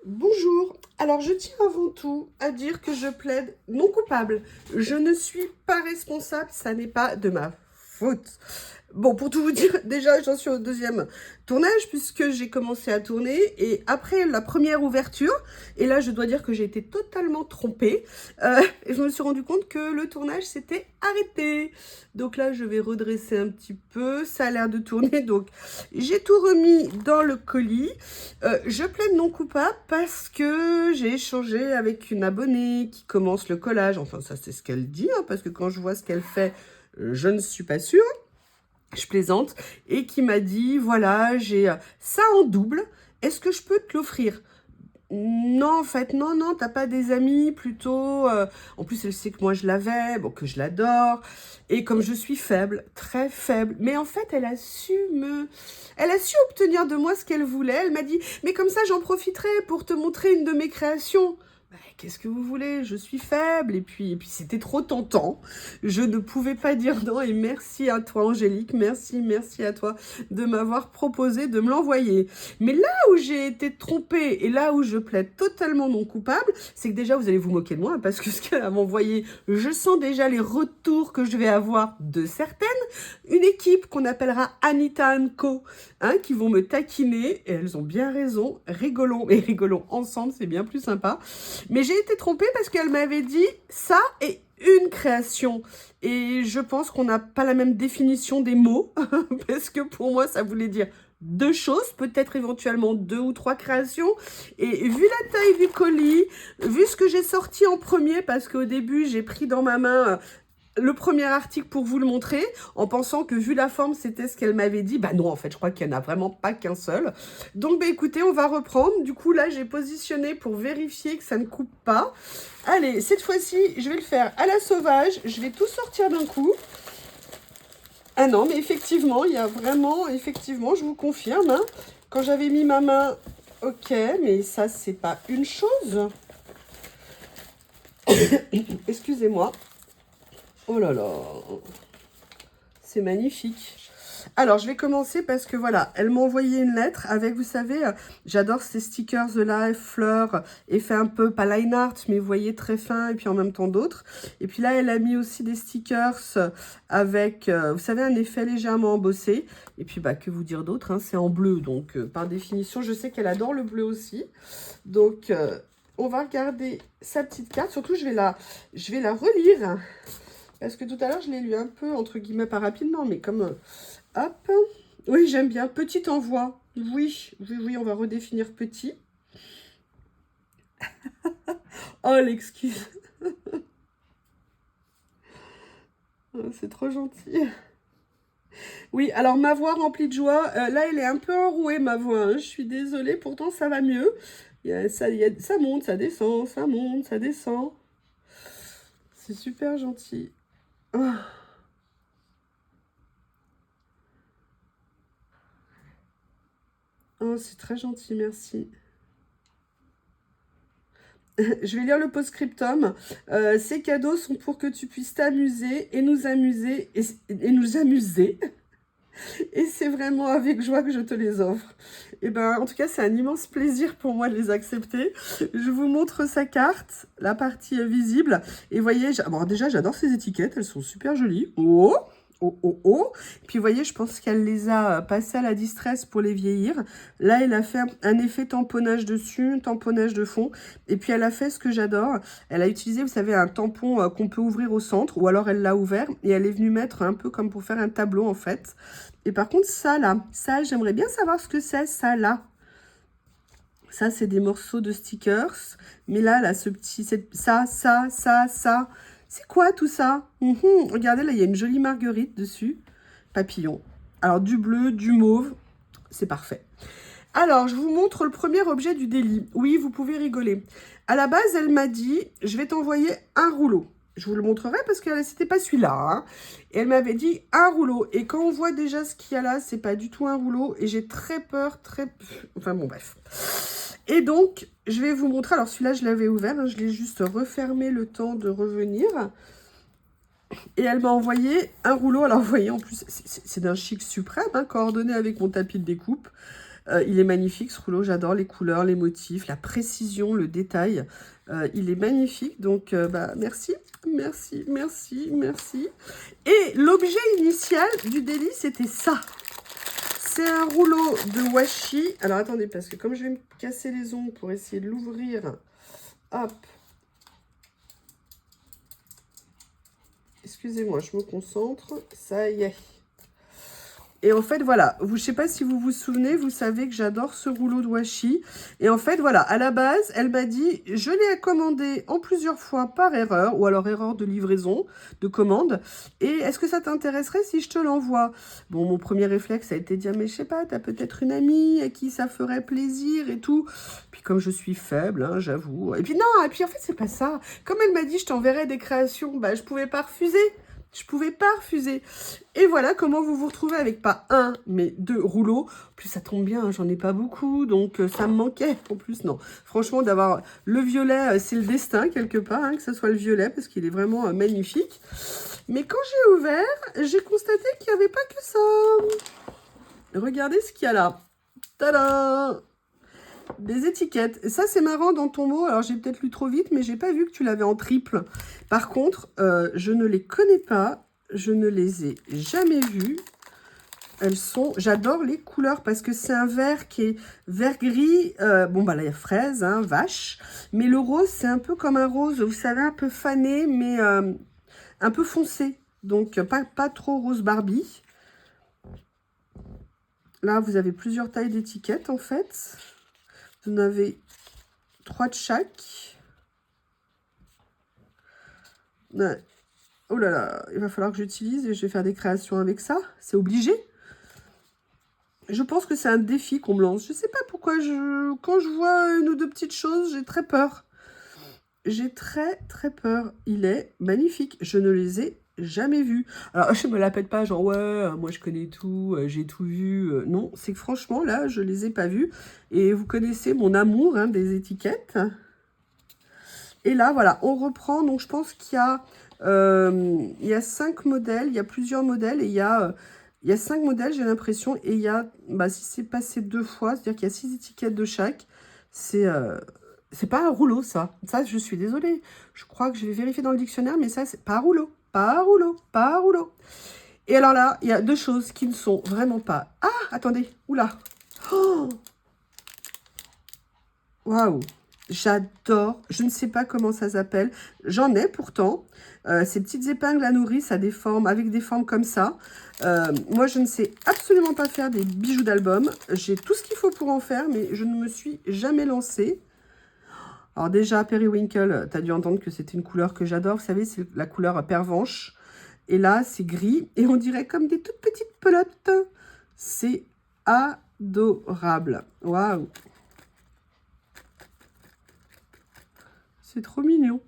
Bonjour. Alors, je tiens avant tout à dire que je plaide non coupable. Je ne suis pas responsable, ça n'est pas de ma faute. Bon, pour tout vous dire, déjà, j'en suis au deuxième tournage puisque j'ai commencé à tourner et après la première ouverture, et là, je dois dire que j'ai été totalement trompée, et je me suis rendu compte que le tournage s'était arrêté. Donc là, je vais redresser un petit peu, ça a l'air de tourner, donc j'ai tout remis dans le colis. Je plaide non coupable parce que j'ai échangé avec une abonnée qui commence le collage, enfin ça c'est ce qu'elle dit, hein, parce que quand je vois ce qu'elle fait, je ne suis pas sûre. Je plaisante, et qui m'a dit, voilà, j'ai ça en double, est-ce que je peux te l'offrir? Non, en fait, non, non, t'as pas des amis, plutôt... En plus, elle sait que moi, je l'avais, bon, que je l'adore, et comme je suis faible, très faible, mais en fait, Elle a su obtenir de moi ce qu'elle voulait, elle m'a dit, mais comme ça, j'en profiterai pour te montrer une de mes créations. Bah, qu'est-ce que vous voulez? Je suis faible, et puis c'était trop tentant. Je ne pouvais pas dire non, et merci à toi, Angélique, merci à toi de m'avoir proposé de me l'envoyer. Mais là où j'ai été trompée et là où je plaide totalement non coupable, c'est que déjà vous allez vous moquer de moi parce que ce qu'elle a m'envoyé, je sens déjà les retours que je vais avoir de certaines. Une équipe qu'on appellera Anita Co, hein, qui vont me taquiner, et elles ont bien raison, rigolons, et rigolons ensemble, c'est bien plus sympa. Mais j'ai été trompée parce qu'elle m'avait dit ça est une création. Et je pense qu'on n'a pas la même définition des mots, parce que pour moi, ça voulait dire deux choses, peut-être éventuellement 2 ou 3 créations. Et vu la taille du colis, vu ce que j'ai sorti en premier, parce qu'au début, j'ai pris dans ma main le premier article pour vous le montrer, en pensant que vu la forme, c'était ce qu'elle m'avait dit. Bah non, en fait, je crois qu'il n'y en a vraiment pas qu'un seul. Donc, bah écoutez, on va reprendre. Du coup, là, j'ai positionné pour vérifier que ça ne coupe pas. Allez, cette fois-ci, je vais le faire à la sauvage. Je vais tout sortir d'un coup. Ah non, mais effectivement, il y a vraiment, effectivement, je vous confirme, hein, quand j'avais mis ma main, ok, mais ça, c'est pas une chose. Excusez-moi. Oh là là, c'est magnifique. Alors, je vais commencer parce que voilà, elle m'a envoyé une lettre avec, vous savez, j'adore ces stickers The Life, fleurs, effet un peu, pas line art, mais vous voyez, très fin, et puis en même temps d'autres. Et puis là, elle a mis aussi des stickers avec, vous savez, un effet légèrement embossé. Et puis, bah, que vous dire d'autre, hein, c'est en bleu, donc par définition, je sais qu'elle adore le bleu aussi. Donc, on va regarder sa petite carte. Surtout, je vais la relire. Parce que tout à l'heure, je l'ai lu un peu, entre guillemets, pas rapidement, mais comme... hop. Oui, j'aime bien. Petit envoi. Oui, oui, oui, on va redéfinir petit. Oh, l'excuse. C'est trop gentil. Oui, alors ma voix remplie de joie, là, elle est un peu enrouée, ma voix, hein. Je suis désolée, pourtant, ça va mieux. Ça monte, ça descend, ça monte, ça descend. C'est super gentil. Oh. Oh, c'est très gentil, merci. Je vais lire le post-scriptum. Ces cadeaux sont pour que tu puisses t'amuser et nous amuser. Et nous amuser. Et c'est vraiment avec joie que je te les offre. Et ben, en tout cas, c'est un immense plaisir pour moi de les accepter. Je vous montre sa carte, la partie visible. Et voyez, bon, déjà, j'adore ces étiquettes. Elles sont super jolies. Oh! Oh, oh, oh. Puis, vous voyez, je pense qu'elle les a passées à la distress pour les vieillir. Là, elle a fait un effet tamponnage dessus, tamponnage de fond. Et puis, elle a fait ce que j'adore. Elle a utilisé, vous savez, un tampon qu'on peut ouvrir au centre. Ou alors, elle l'a ouvert. Et elle est venue mettre un peu comme pour faire un tableau, en fait. Et par contre, ça, là, ça, j'aimerais bien savoir ce que c'est, ça, là. Ça, c'est des morceaux de stickers. Mais là, ce petit... Ça. C'est quoi tout ça? Regardez, là, il y a une jolie marguerite dessus. Papillon. Alors, du bleu, du mauve. C'est parfait. Alors, je vous montre le premier objet du délit. Oui, vous pouvez rigoler. À la base, elle m'a dit, je vais t'envoyer un rouleau. Je vous le montrerai parce que c'était pas celui-là, hein. Et elle m'avait dit un rouleau. Et quand on voit déjà ce qu'il y a là, c'est pas du tout un rouleau. Et j'ai très peur, Enfin bon, bref. Et donc, je vais vous montrer. Alors, celui-là, je l'avais ouvert, hein. Je l'ai juste refermé le temps de revenir. Et elle m'a envoyé un rouleau. Alors, vous voyez, en plus, c'est d'un chic suprême, hein, coordonné avec mon tapis de découpe. Il est magnifique ce rouleau, j'adore les couleurs, les motifs, la précision, le détail. Il est magnifique, donc bah, merci, merci, merci, merci. Et l'objet initial du délit, c'était ça. C'est un rouleau de washi. Alors attendez, parce que comme je vais me casser les ongles pour essayer de l'ouvrir, hop. Excusez-moi, je me concentre. Ça y est. Et en fait, voilà, je ne sais pas si vous vous souvenez, vous savez que j'adore ce rouleau de washi. Et en fait, voilà, à la base, elle m'a dit, je l'ai commandé en plusieurs fois par erreur, ou alors erreur de livraison, de commande. Et est-ce que ça t'intéresserait si je te l'envoie? Bon, mon premier réflexe a été de dire, mais je sais pas, t'as peut-être une amie à qui ça ferait plaisir et tout. Puis comme je suis faible, hein, j'avoue. Et puis non, et puis en fait, c'est pas ça. Comme elle m'a dit, je t'enverrai des créations, bah je pouvais pas refuser. Je pouvais pas refuser. Et voilà comment vous vous retrouvez avec pas un, mais 2 rouleaux. En plus, ça tombe bien, hein, j'en ai pas beaucoup, donc ça me manquait. En plus, non. Franchement, d'avoir le violet, c'est le destin, quelque part, hein, que ce soit le violet, parce qu'il est vraiment magnifique. Mais quand j'ai ouvert, j'ai constaté qu'il n'y avait pas que ça. Regardez ce qu'il y a là. Tadam! Des étiquettes. Et ça, c'est marrant dans ton mot. Alors, j'ai peut-être lu trop vite, mais j'ai pas vu que tu l'avais en triple. Par contre, je ne les connais pas. Je ne les ai jamais vues. Elles sont... J'adore les couleurs parce que c'est un vert qui est vert-gris. Bon, bah là, il y a fraise, hein, vache. Mais le rose, c'est un peu comme un rose, vous savez, un peu fané, mais un peu foncé. Donc, pas trop rose Barbie. Là, vous avez plusieurs tailles d'étiquettes, en fait. Vous en avez 3 de chaque. Ouais. Oh là là, il va falloir que j'utilise et je vais faire des créations avec ça. C'est obligé. Je pense que c'est un défi qu'on me lance. Je sais pas pourquoi, quand je vois une ou deux petites choses, j'ai très peur. J'ai très peur. Il est magnifique. Je ne les ai jamais vus. Alors, je me la pète pas, genre, ouais, moi je connais tout, j'ai tout vu. Non, c'est que franchement, là, je les ai pas vus. Et vous connaissez mon amour, hein, des étiquettes. Et là, voilà, on reprend. Donc, je pense qu'il y a 5 modèles. Il y a plusieurs modèles. Et il y a 5 modèles, j'ai l'impression. Et il y a, bah, si c'est passé 2 fois, c'est-à-dire qu'il y a 6 étiquettes de chaque. C'est pas un rouleau, ça. Ça, je suis désolée. Je crois que je vais vérifier dans le dictionnaire, mais ça, c'est pas un rouleau. Pas un rouleau. Pas un rouleau. Et alors là, il y a 2 choses qui ne sont vraiment pas... Ah, attendez. Oula. Oh, waouh. J'adore. Je ne sais pas comment ça s'appelle. J'en ai pourtant. Ces petites épingles à nourrice à des formes, avec des formes comme ça. Moi, je ne sais absolument pas faire des bijoux d'album. J'ai tout ce qu'il faut pour en faire, mais je ne me suis jamais lancée. Alors déjà, Periwinkle, tu as dû entendre que c'était une couleur que j'adore. Vous savez, c'est la couleur pervenche. Et là, c'est gris. Et on dirait comme des toutes petites pelotes. C'est adorable. Waouh! C'est trop mignon.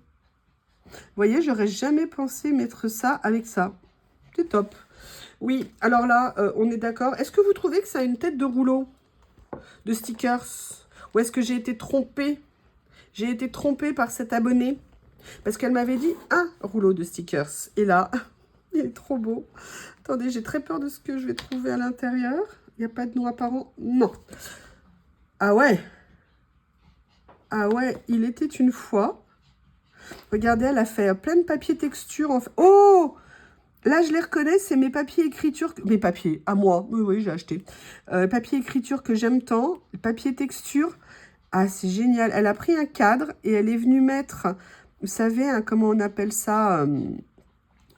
Vous voyez, j'aurais jamais pensé mettre ça avec ça. C'est top. Oui, alors là, on est d'accord. Est-ce que vous trouvez que ça a une tête de rouleau de stickers? Ou est-ce que j'ai été trompée? J'ai été trompée par cette abonnée. Parce qu'elle m'avait dit un rouleau de stickers. Et là, il est trop beau. Attendez, j'ai très peur de ce que je vais trouver à l'intérieur. Il n'y a pas de nom apparent? Non. Ah ouais. Ah ouais, il était une fois. Regardez, elle a fait plein de papier texture. En fait. Oh! Là, je les reconnais, c'est mes papiers écriture. Mes papiers, à moi. Oui, oui, j'ai acheté. Papier écriture que j'aime tant. Papier texture. Ah, c'est génial. Elle a pris un cadre et elle est venue mettre, vous savez, comment on appelle ça,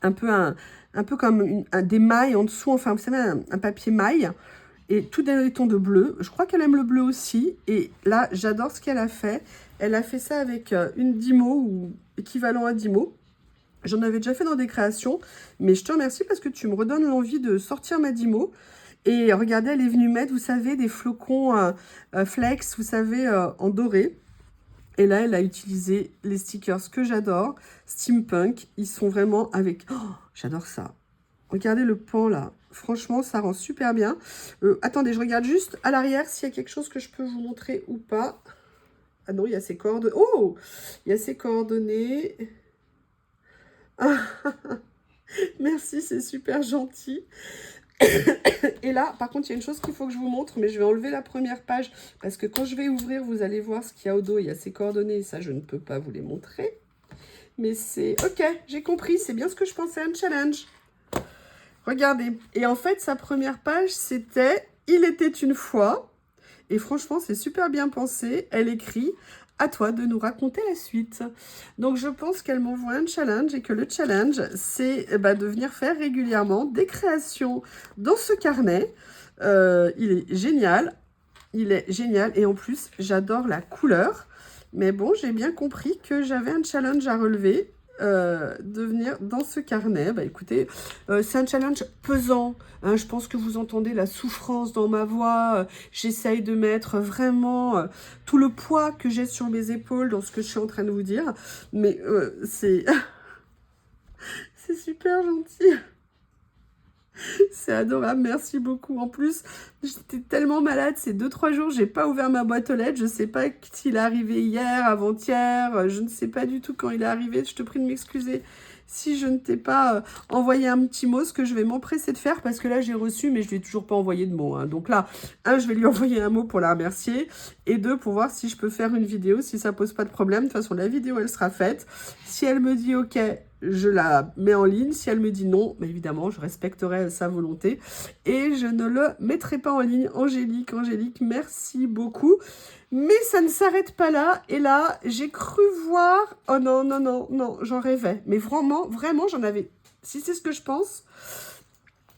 un peu comme des mailles en dessous. Enfin, vous savez, un papier maille. Et tout dans les tons de bleu. Je crois qu'elle aime le bleu aussi. Et là, j'adore ce qu'elle a fait. Elle a fait ça avec une Dymo ou équivalent à Dymo. J'en avais déjà fait dans des créations. Mais je te remercie parce que tu me redonnes l'envie de sortir ma Dymo. Et regardez, elle est venue mettre, vous savez, des flocons flex, vous savez, en doré. Et là, elle a utilisé les stickers que j'adore. Steampunk. Ils sont vraiment avec... Oh, j'adore ça. Regardez le pan là. Franchement, ça rend super bien. Attendez, je regarde juste à l'arrière s'il y a quelque chose que je peux vous montrer ou pas. Ah non, il y a ses coordonnées. Oh! Il y a ses coordonnées. Ah, merci, c'est super gentil. Et là, par contre, il y a une chose qu'il faut que je vous montre, mais je vais enlever la première page, parce que quand je vais ouvrir, vous allez voir ce qu'il y a au dos, il y a ses coordonnées, et ça, je ne peux pas vous les montrer. Mais c'est... Ok, j'ai compris, c'est bien ce que je pensais, un challenge. Regardez. Et en fait, sa première page, c'était « Il était une fois ». Et franchement, c'est super bien pensé. Elle écrit « À toi de nous raconter la suite ». Donc, je pense qu'elle m'envoie un challenge et que le challenge, c'est de venir faire régulièrement des créations dans ce carnet. Il est génial. Il est génial. Et en plus, j'adore la couleur. Mais bon, j'ai bien compris que j'avais un challenge à relever. De venir dans ce carnet. Écoutez, c'est un challenge pesant. Hein, je pense que vous entendez la souffrance dans ma voix. J'essaye de mettre vraiment tout le poids que j'ai sur mes épaules dans ce que je suis en train de vous dire. Mais c'est... c'est super gentil. C'est adorable, merci beaucoup. En plus, j'étais tellement malade ces 2-3 jours, j'ai pas ouvert ma boîte aux lettres. Je sais pas s'il est arrivé hier, avant-hier, je ne sais pas du tout quand il est arrivé. Je te prie de m'excuser si je ne t'ai pas envoyé un petit mot, ce que je vais m'empresser de faire, parce que là, j'ai reçu, mais je lui ai toujours pas envoyé de mot. Hein. Donc là, je vais lui envoyer un mot pour la remercier, et 2, pour voir si je peux faire une vidéo, si ça pose pas de problème. De toute façon, la vidéo, elle sera faite. Si elle me dit OK, je la mets en ligne. Si elle me dit non, évidemment, je respecterai sa volonté. Et je ne le mettrai pas en ligne. Angélique, merci beaucoup. Mais ça ne s'arrête pas là. Et là, j'ai cru voir... Oh non, non, non, non, j'en rêvais. Mais vraiment, vraiment, j'en avais... Si c'est ce que je pense...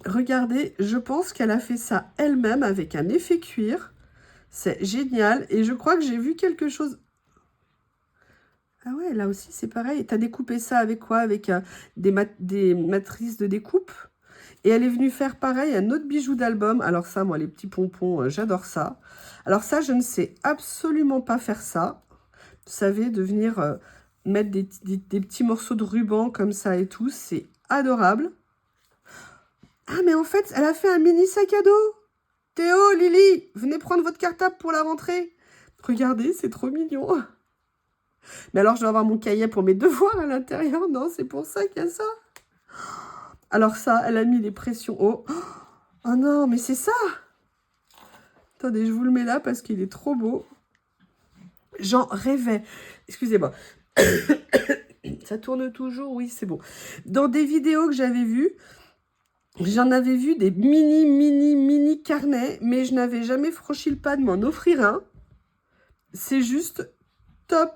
Regardez, je pense qu'elle a fait ça elle-même avec un effet cuir. C'est génial. Et je crois que j'ai vu quelque chose... Ah ouais, là aussi, c'est pareil. Tu as découpé ça avec quoi? Avec des matrices de découpe. Et elle est venue faire pareil, un autre bijou d'album. Alors ça, moi, les petits pompons, j'adore ça. Alors ça, je ne sais absolument pas faire ça. Vous savez, de venir mettre des petits morceaux de ruban comme ça et tout. C'est adorable. Ah, mais en fait, elle a fait un mini sac à dos. Théo, Lily, venez prendre votre cartable pour la rentrée. Regardez, c'est trop mignon. Mais alors, je dois avoir mon cahier pour mes devoirs à l'intérieur. Non, c'est pour ça qu'il y a ça. Alors ça, elle a mis les pressions haut. Oh non, mais c'est ça. Attendez, je vous le mets là parce qu'il est trop beau. J'en rêvais. Excusez-moi. Ça tourne toujours, oui, c'est bon. Dans des vidéos que j'avais vues, j'en avais vu des mini carnets, mais je n'avais jamais franchi le pas de m'en offrir un. C'est juste top.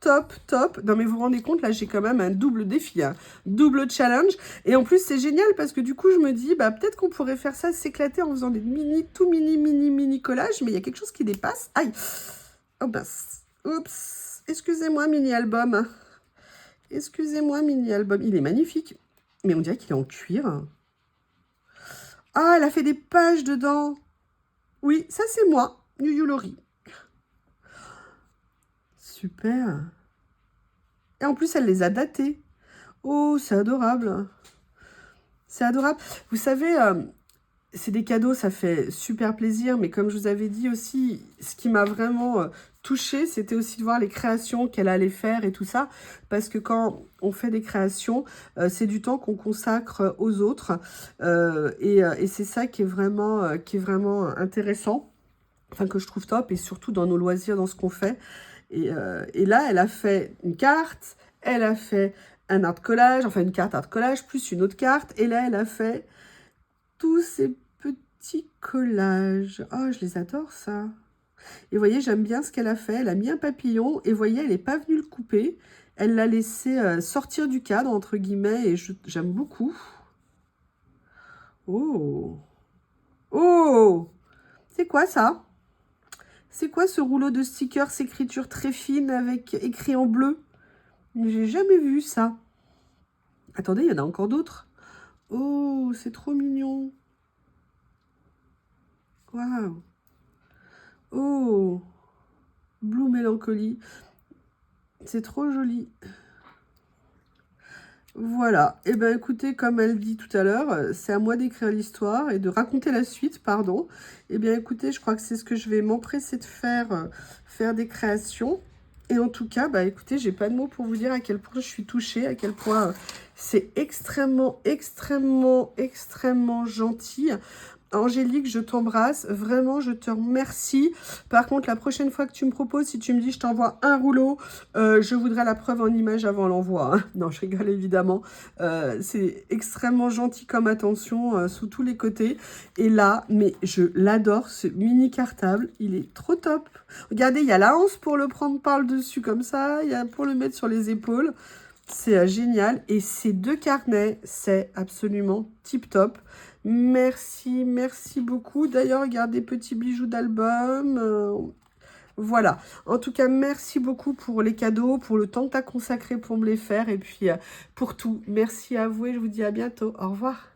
Top, top. Non, mais vous vous rendez compte, là, j'ai quand même un double défi, un double challenge. Et en plus, c'est génial parce que du coup, je me dis, peut-être qu'on pourrait faire ça, s'éclater en faisant des mini collages. Mais il y a quelque chose qui dépasse. Aïe. Oh, mince. Oups. Excusez-moi, mini-album. Excusez-moi, mini-album. Il est magnifique. Mais on dirait qu'il est en cuir. Ah, elle a fait des pages dedans. Oui, ça, c'est moi, Yuyulori. Super. Et en plus, elle les a datés. Oh, c'est adorable. C'est adorable. Vous savez, c'est des cadeaux, ça fait super plaisir. Mais comme je vous avais dit aussi, ce qui m'a vraiment touchée, c'était aussi de voir les créations qu'elle allait faire et tout ça. Parce que quand on fait des créations, c'est du temps qu'on consacre aux autres. Et c'est ça qui est vraiment intéressant. Enfin, que je trouve top. Et surtout dans nos loisirs, dans ce qu'on fait. Et là, elle a fait une carte, elle a fait un art collage, enfin une carte art collage, plus une autre carte. Et là, elle a fait tous ces petits collages. Oh, je les adore, ça. Et vous voyez, j'aime bien ce qu'elle a fait. Elle a mis un papillon et vous voyez, elle n'est pas venue le couper. Elle l'a laissé sortir du cadre, entre guillemets, et j'aime beaucoup. Oh! Oh! C'est quoi, ça? C'est quoi ce rouleau de stickers, écriture très fine avec écrit en bleu? J'ai jamais vu ça. Attendez, il y en a encore d'autres. Oh, c'est trop mignon. Waouh. Oh, Blue Mélancolie. C'est trop joli. Voilà. Et bien, écoutez, comme elle dit tout à l'heure, c'est à moi d'écrire l'histoire et de raconter la suite, pardon. Et bien, écoutez, je crois que c'est ce que je vais m'empresser de faire, faire des créations. Et en tout cas, bah écoutez, j'ai pas de mots pour vous dire à quel point je suis touchée, à quel point c'est extrêmement, extrêmement, extrêmement gentil. Angélique, je t'embrasse, vraiment, je te remercie. Par contre, la prochaine fois que tu me proposes, si tu me dis je t'envoie un rouleau, je voudrais la preuve en image avant l'envoi. Hein. Non, je rigole évidemment. C'est extrêmement gentil comme attention sous tous les côtés. Et là, mais je l'adore, ce mini cartable, il est trop top. Regardez, il y a la hanse pour le prendre par le dessus comme ça, il y a pour le mettre sur les épaules. C'est génial. Et ces 2 carnets, c'est absolument tip top. Merci, merci beaucoup. D'ailleurs, regardez, petits bijoux d'album. Voilà. En tout cas, merci beaucoup pour les cadeaux, pour le temps que tu as consacré pour me les faire. Et puis, pour tout. Merci à vous et je vous dis à bientôt. Au revoir.